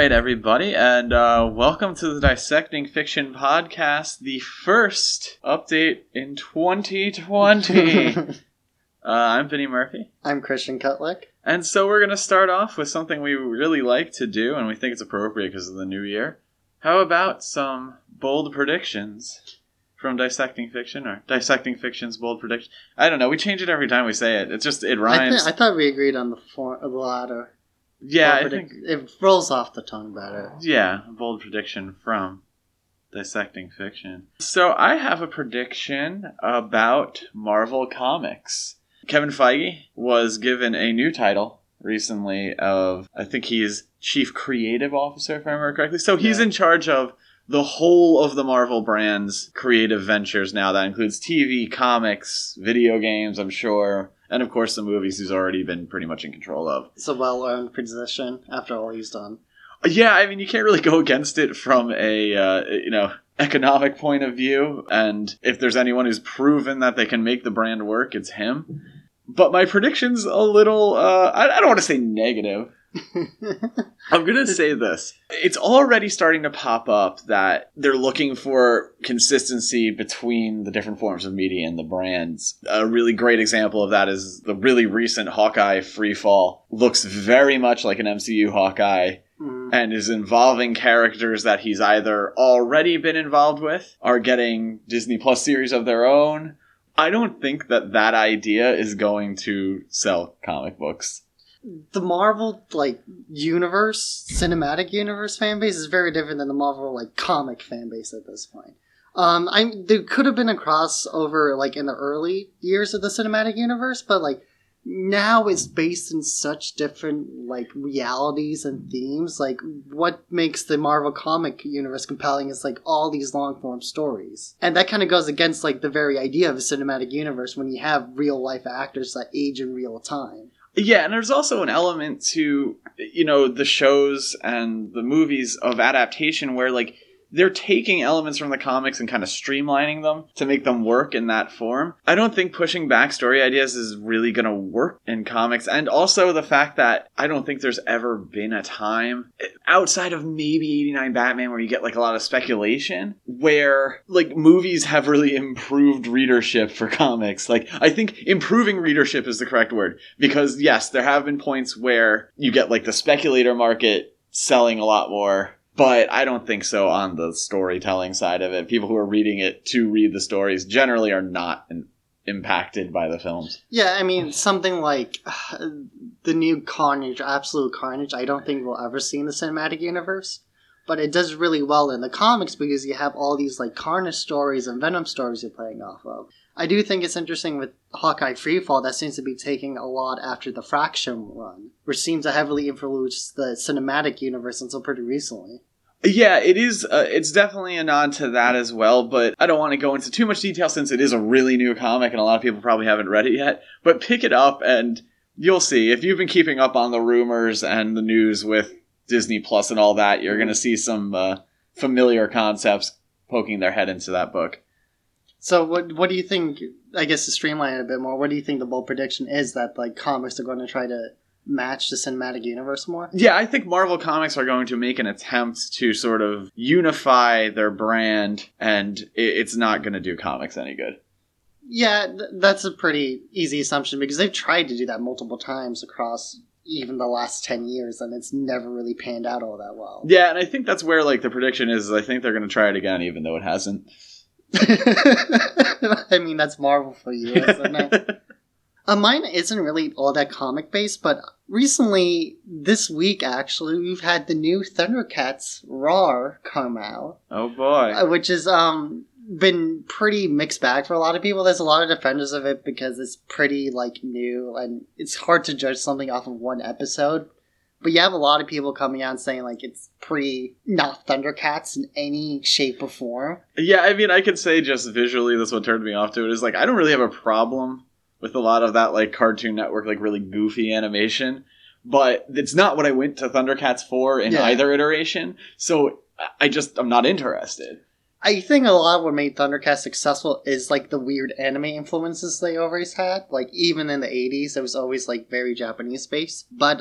right, everybody, and welcome to the Dissecting Fiction podcast, the first update in 2020. I'm Vinny Murphy. I'm Christian Cutlick. And so we're going to start off with something we really like to do, and we think it's appropriate because of the new year. How about some bold predictions from Dissecting Fiction, or Dissecting Fiction's bold predictions? I don't know, we change it every time we say it. It rhymes. I thought we agreed on the latter. Yeah, I think it rolls off the tongue better. Yeah, a bold prediction from Dissecting Fiction. So I have a prediction about Marvel Comics. Kevin Feige was given a new title recently of, I think he's Chief Creative Officer, if I remember correctly. So he's in charge of the whole of the Marvel brand's creative ventures now. That includes TV, comics, video games, I'm sure. And, of course, the movies he's already been pretty much in control of. It's a well-earned position after all he's done. Yeah, I mean, you can't really go against it from a, economic point of view. And if there's anyone who's proven that they can make the brand work, it's him. But my prediction's a little, I don't want to say negative. I'm going to say this. It's already starting to pop up that they're looking for consistency between the different forms of media and the brands. A really great example of that is the really recent Hawkeye Freefall. Looks very much like an MCU Hawkeye and is involving characters that he's either already been involved with, are getting Disney Plus series of their own. I don't think that idea is going to sell comic books. The Marvel, universe, cinematic universe fan base is very different than the Marvel, comic fan base at this point. There could have been a crossover, in the early years of the cinematic universe, but, now it's based in such different, realities and themes. What makes the Marvel comic universe compelling is, all these long-form stories. And that kind of goes against, the very idea of a cinematic universe when you have real-life actors that age in real time. Yeah, and there's also an element to, the shows and the movies of adaptation where, they're taking elements from the comics and kind of streamlining them to make them work in that form. I don't think pushing back story ideas is really going to work in comics. And also the fact that I don't think there's ever been a time outside of maybe 89 Batman where you get a lot of speculation where movies have really improved readership for comics. I think improving readership is the correct word, because yes, there have been points where you get the speculator market selling a lot more. But I don't think so on the storytelling side of it. People who are reading it to read the stories generally are not impacted by the films. Yeah, I mean, something like the new Carnage, Absolute Carnage, I don't think we'll ever see in the cinematic universe. But it does really well in the comics because you have all these Carnage stories and Venom stories you're playing off of. I do think it's interesting with Hawkeye Freefall that seems to be taking a lot after the Fraction run, which seems to heavily influence the cinematic universe until pretty recently. Yeah, it is. It's definitely a nod to that as well, but I don't want to go into too much detail since it is a really new comic and a lot of people probably haven't read it yet. But pick it up and you'll see. If you've been keeping up on the rumors and the news with Disney Plus and all that, you're going to see some familiar concepts poking their head into that book. So what do you think, I guess to streamline it a bit more, what do you think the bold prediction is that comics are going to try to match the cinematic universe more? Yeah, I think Marvel Comics are going to make an attempt to sort of unify their brand, and it's not going to do comics any good. Yeah, that's a pretty easy assumption because they've tried to do that multiple times across even the last 10 years, and it's never really panned out all that well. Yeah, and I think that's where the prediction is I think they're going to try it again even though it hasn't. I mean, that's Marvel for you, isn't it? Mine isn't really all that comic-based, but recently, this week actually, we've had the new ThunderCats Roar come out. Oh boy. Which has been pretty mixed bag for a lot of people. There's a lot of defenders of it because it's pretty, new, and it's hard to judge something off of one episode. But you have a lot of people coming out and saying, it's pretty not ThunderCats in any shape or form. Yeah, I mean, I could say just visually, that's what turned me off to it, is, I don't really have a problem with a lot of that, Cartoon Network, really goofy animation. But it's not what I went to ThunderCats for in either iteration. So I'm not interested. I think a lot of what made ThunderCats successful is, the weird anime influences they always had. Even in the 80s, it was always, very Japanese-based. But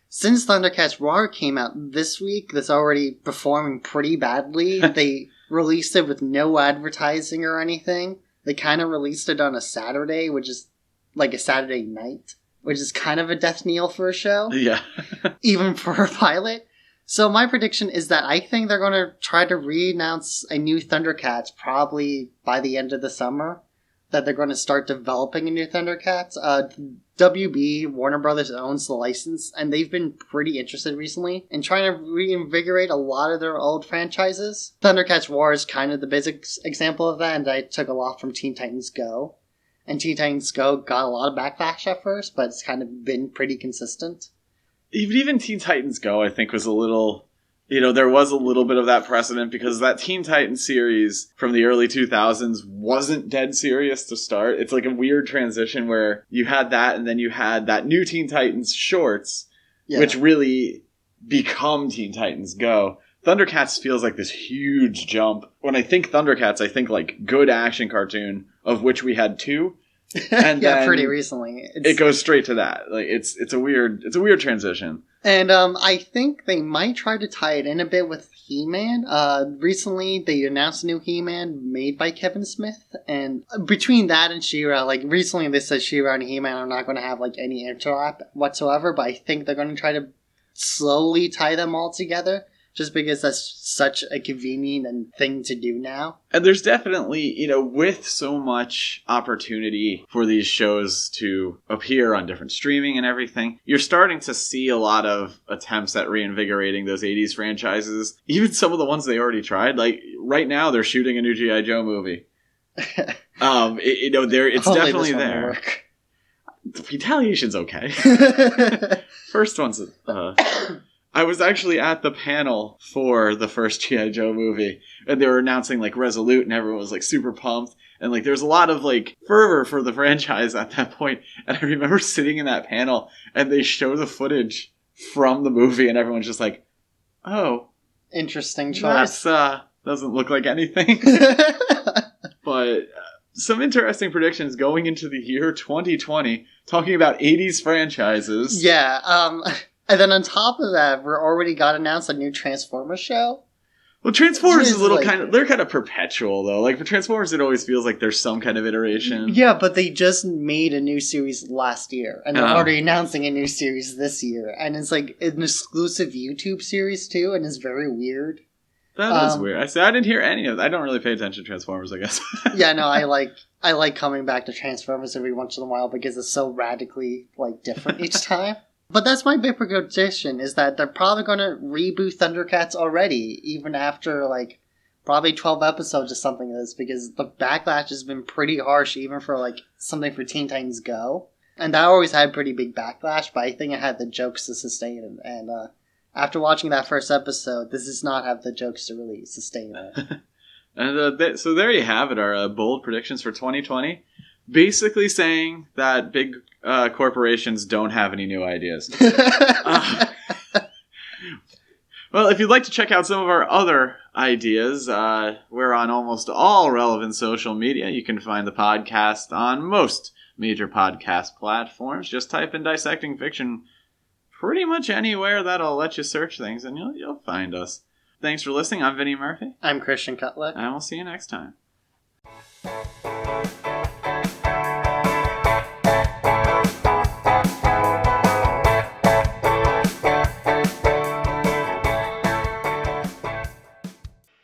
since ThunderCats Roar came out this week, that's already performing pretty badly. They released it with no advertising or anything. They kind of released it on a Saturday, which is like a Saturday night, which is kind of a death knell for a show. Yeah. Even for a pilot. So my prediction is that I think they're going to try to re-announce a new ThunderCats probably by the end of the summer. That they're going to start developing a new ThunderCats. WB, Warner Brothers, owns the license, and they've been pretty interested recently in trying to reinvigorate a lot of their old franchises. ThunderCats War is kind of the basic example of that, and I took a lot from Teen Titans Go. And Teen Titans Go got a lot of backlash at first, but it's kind of been pretty consistent. Even Teen Titans Go, I think, was a little... there was a little bit of that precedent because that Teen Titans series from the early 2000s wasn't dead serious to start. It's like a weird transition where you had that and then you had that new Teen Titans shorts, which really become Teen Titans Go. ThunderCats feels like this huge jump. When I think ThunderCats, I think like good action cartoon, of which we had 2. And yeah, pretty recently. It goes straight to that. Like it's a weird transition. And I think they might try to tie it in a bit with He-Man. Recently, they announced a new He-Man made by Kevin Smith. And between that and She-Ra, like recently they said She-Ra and He-Man are not going to have like any interlap whatsoever. But I think they're going to try to slowly tie them all together. Just because that's such a convenient thing to do now. And there's definitely, with so much opportunity for these shows to appear on different streaming and everything, you're starting to see a lot of attempts at reinvigorating those 80s franchises. Even some of the ones they already tried. Like, right now, they're shooting a new G.I. Joe movie. It's definitely there. The Retaliation's okay. First one's... I was actually at the panel for the first G.I. Joe movie, and they were announcing, like, Resolute, and everyone was, like, super pumped. And, like, there's a lot of, like, fervor for the franchise at that point. And I remember sitting in that panel, and they show the footage from the movie, and everyone's just like, oh. Interesting choice. That doesn't look like anything. But some interesting predictions going into the year 2020, talking about 80s franchises. Yeah, and then on top of that, we're already got announced a new Transformers show. Well, Transformers is a little they're kind of perpetual, though. Like, for Transformers, it always feels like there's some kind of iteration. Yeah, but they just made a new series last year, and they're already announcing a new series this year. And it's like an exclusive YouTube series, too, and it's very weird. That is weird. I didn't hear any of that. I don't really pay attention to Transformers, I guess. Yeah, no, I like coming back to Transformers every once in a while because it's so radically, like, different each time. But that's my big prediction, is that they're probably going to reboot ThunderCats already, even after, like, probably 12 episodes or something like this, because the backlash has been pretty harsh, even for, like, something for Teen Titans Go. And that always had pretty big backlash, but I think it had the jokes to sustain it. And after watching that first episode, this does not have the jokes to really sustain it. And so there you have it, our bold predictions for 2020. Basically saying that big corporations don't have any new ideas. Well, if you'd like to check out some of our other ideas, we're on almost all relevant social media. You can find the podcast on most major podcast platforms. Just type in Dissecting Fiction pretty much anywhere that'll let you search things, and you'll find us. Thanks for listening. I'm Vinny Murphy. I'm Christian Cutler. And we'll see you next time.